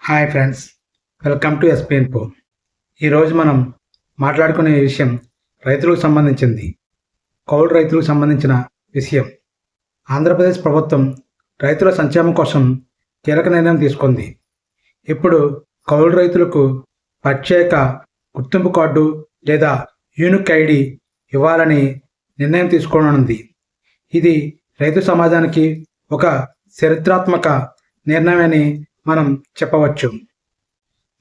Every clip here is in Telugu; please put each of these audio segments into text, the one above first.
హాయ్ ఫ్రెండ్స్, వెల్కమ్ టు ఎస్పీఎన్పో. ఈరోజు మనం మాట్లాడుకునే విషయం రైతులకు సంబంధించింది. కౌలు రైతులకు సంబంధించిన విషయం. ఆంధ్రప్రదేశ్ ప్రభుత్వం రైతుల సంక్షేమం కోసం కీలక నిర్ణయం తీసుకుంది. ఇప్పుడు కౌలు రైతులకు ప్రత్యేక గుర్తింపు కార్డు లేదా యూనిక్ ఐడి ఇవ్వాలని నిర్ణయం తీసుకోనుంది. ఇది రైతు సమాజానికి ఒక చరిత్రాత్మక నిర్ణయమని మనం చెప్పవచ్చు.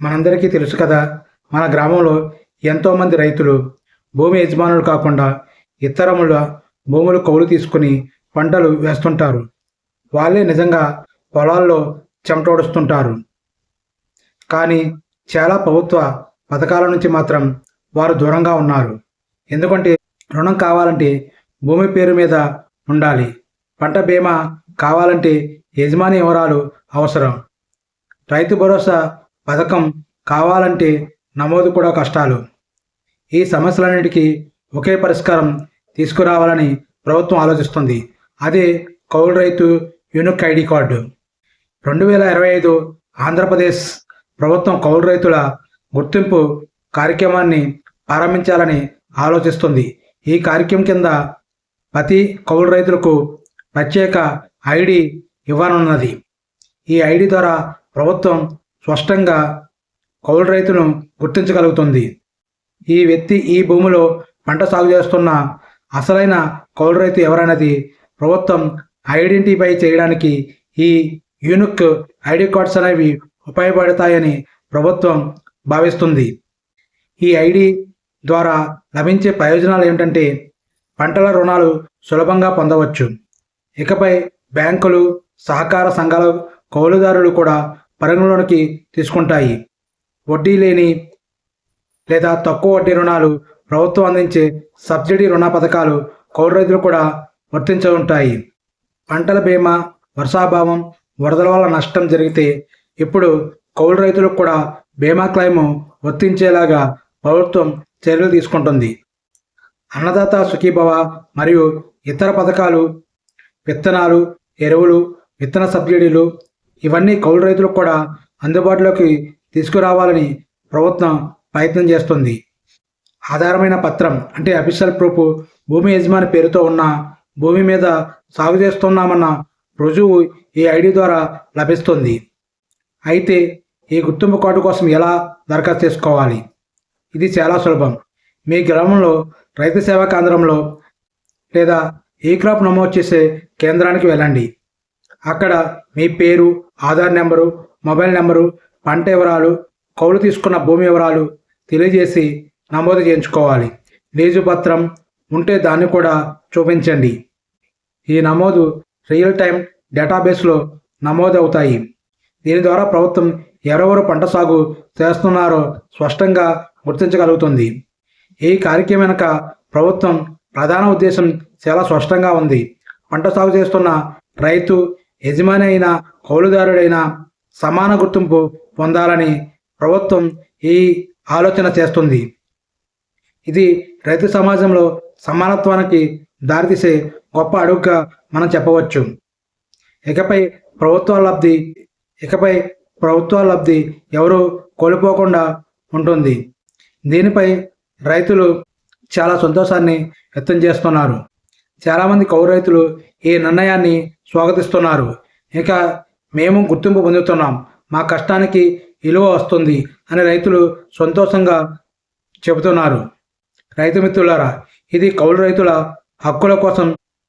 మనందరికీ తెలుసు కదా, మన గ్రామంలో ఎంతోమంది రైతులు భూమి యజమానులు కాకుండా ఇతరముల భూములు కౌలు తీసుకుని పంటలు వేస్తుంటారు. వాళ్ళే నిజంగా పొలాల్లో చెమటోడుస్తుంటారు. కానీ చాలా ప్రభుత్వ పథకాల నుంచి మాత్రం వారు దూరంగా ఉన్నారు. ఎందుకంటే రుణం కావాలంటే భూమి పేరు మీద ఉండాలి. పంట బీమా కావాలంటే యజమాని వివరాలు అవసరం. రైతు భరోసా పథకం కావాలంటే నమోదు కూడా కష్టాలు. ఈ సమస్యలన్నిటికీ ఒకే పరిష్కారం తీసుకురావాలని ప్రభుత్వం ఆలోచిస్తుంది. అదే కౌలు రైతు యూనిక్ ఐడి కార్డు. 2025 ఆంధ్రప్రదేశ్ ప్రభుత్వం కౌలు రైతుల గుర్తింపు కార్యక్రమాన్ని ప్రారంభించాలని ఆలోచిస్తుంది. ఈ కార్యక్రమం కింద ప్రతి కౌలు రైతులకు ప్రత్యేక ఐడి ఇవ్వనున్నది. ఈ ఐడి ద్వారా ప్రభుత్వం స్పష్టంగా కౌలు రైతును గుర్తించగలుగుతుంది. ఈ వ్యక్తి ఈ భూమిలో పంట సాగు చేస్తున్న అసలైన కౌలు రైతు ఎవరనేది ప్రభుత్వం ఐడెంటిఫై చేయడానికి ఈ యూనిక్ ఐడి కార్డ్స్ అనేవి ఉపయోగపడతాయని ప్రభుత్వం భావిస్తుంది. ఈ ఐడి ద్వారా లభించే ప్రయోజనాలు ఏమిటంటే పంటల రుణాలు సులభంగా పొందవచ్చు. ఇకపై బ్యాంకులు, సహకార సంఘాల కౌలుదారులు కూడా పరిగణలోకి తీసుకుంటాయి. వడ్డీ లేని లేదా తక్కువ వడ్డీ రుణాలు, ప్రభుత్వం అందించే సబ్సిడీ రుణ పథకాలు కౌలు రైతులు కూడా వర్తించనుంటాయి. పంటల బీమా, వర్షాభావం, వరదల వల్ల నష్టం జరిగితే ఇప్పుడు కౌలు రైతులకు కూడా బీమా క్లెయిమ్ వర్తించేలాగా ప్రభుత్వం చర్యలు తీసుకుంటుంది. అన్నదాత సుఖీభవ మరియు ఇతర పథకాలు, విత్తనాలు, ఎరువులు, విత్తన సబ్సిడీలు ఇవన్నీ కౌలు రైతులకు కూడా అందుబాటులోకి తీసుకురావాలని ప్రభుత్వం ప్రయత్నం చేస్తుంది. ఆధారమైన పత్రం అంటే అఫీషియల్ ప్రూఫ్, భూమి యజమాని పేరుతో ఉన్న భూమి మీద సాగు చేస్తున్నామన్న రుజువు ఈ ఐడి ద్వారా లభిస్తుంది. అయితే ఈ గుర్తింపు కార్డు కోసం ఎలా దరఖాస్తు చేసుకోవాలి? ఇది చాలా సులభం. మీ గ్రామంలో రైతు సేవా కేంద్రంలో లేదా ఈ క్రాప్ నమోదు చేసే కేంద్రానికి వెళ్ళండి. అక్కడ మీ పేరు, ఆధార్ నెంబరు, మొబైల్ నెంబరు, పంట వివరాలు, కౌలు తీసుకున్న భూమి వివరాలు తెలియజేసి నమోదు చేయించుకోవాలి. లీజు పత్రం ఉంటే దాన్ని కూడా చూపించండి. ఈ నమోదు రియల్ టైం డేటాబేస్లో నమోదు అవుతాయి. దీని ద్వారా ప్రభుత్వం ఎవరెవరు పంట సాగు చేస్తున్నారో స్పష్టంగా గుర్తించగలుగుతుంది. ఈ కార్యక్రమం వెనుక ప్రభుత్వం ప్రధాన ఉద్దేశం చాలా స్పష్టంగా ఉంది. పంట సాగు చేస్తున్న రైతు, యజమాని అయిన కౌలుదారుడైన సమాన గుర్తింపు పొందాలని ప్రభుత్వం ఈ ఆలోచన చేస్తుంది. ఇది రైతు సమాజంలో సమానత్వానికి దారితీసే గొప్ప అడుగుగా మనం చెప్పవచ్చు. ఇకపై ప్రభుత్వాల లబ్ధి ఎవరు కోల్పోకుండా ఉంటుంది. దీనిపై రైతులు చాలా సంతోషాన్ని వ్యక్తం చేస్తున్నారు. చాలామంది కౌలు రైతులు ఈ నిర్ణయాన్ని స్వాగతిస్తున్నారు. ఇక మేము గుర్తింపు పొందుతున్నాం, మా కష్టానికి విలువ వస్తుంది అని రైతులు సంతోషంగా చెబుతున్నారు. రైతు మిత్రులారా, ఇది కౌలు రైతుల హక్కుల కోసం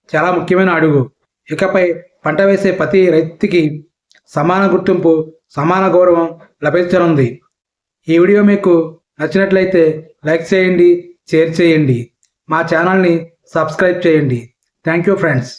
చాలా ముఖ్యమైన అడుగు. ఇకపై పంట వేసే ప్రతి రైతుకి సమాన గుర్తింపు, సమాన గౌరవం లభించనుంది. ఈ వీడియో మీకు నచ్చినట్లయితే లైక్ చేయండి, షేర్ చేయండి, మా ఛానల్ని సబ్స్క్రైబ్ చేయండి. Thank you friends.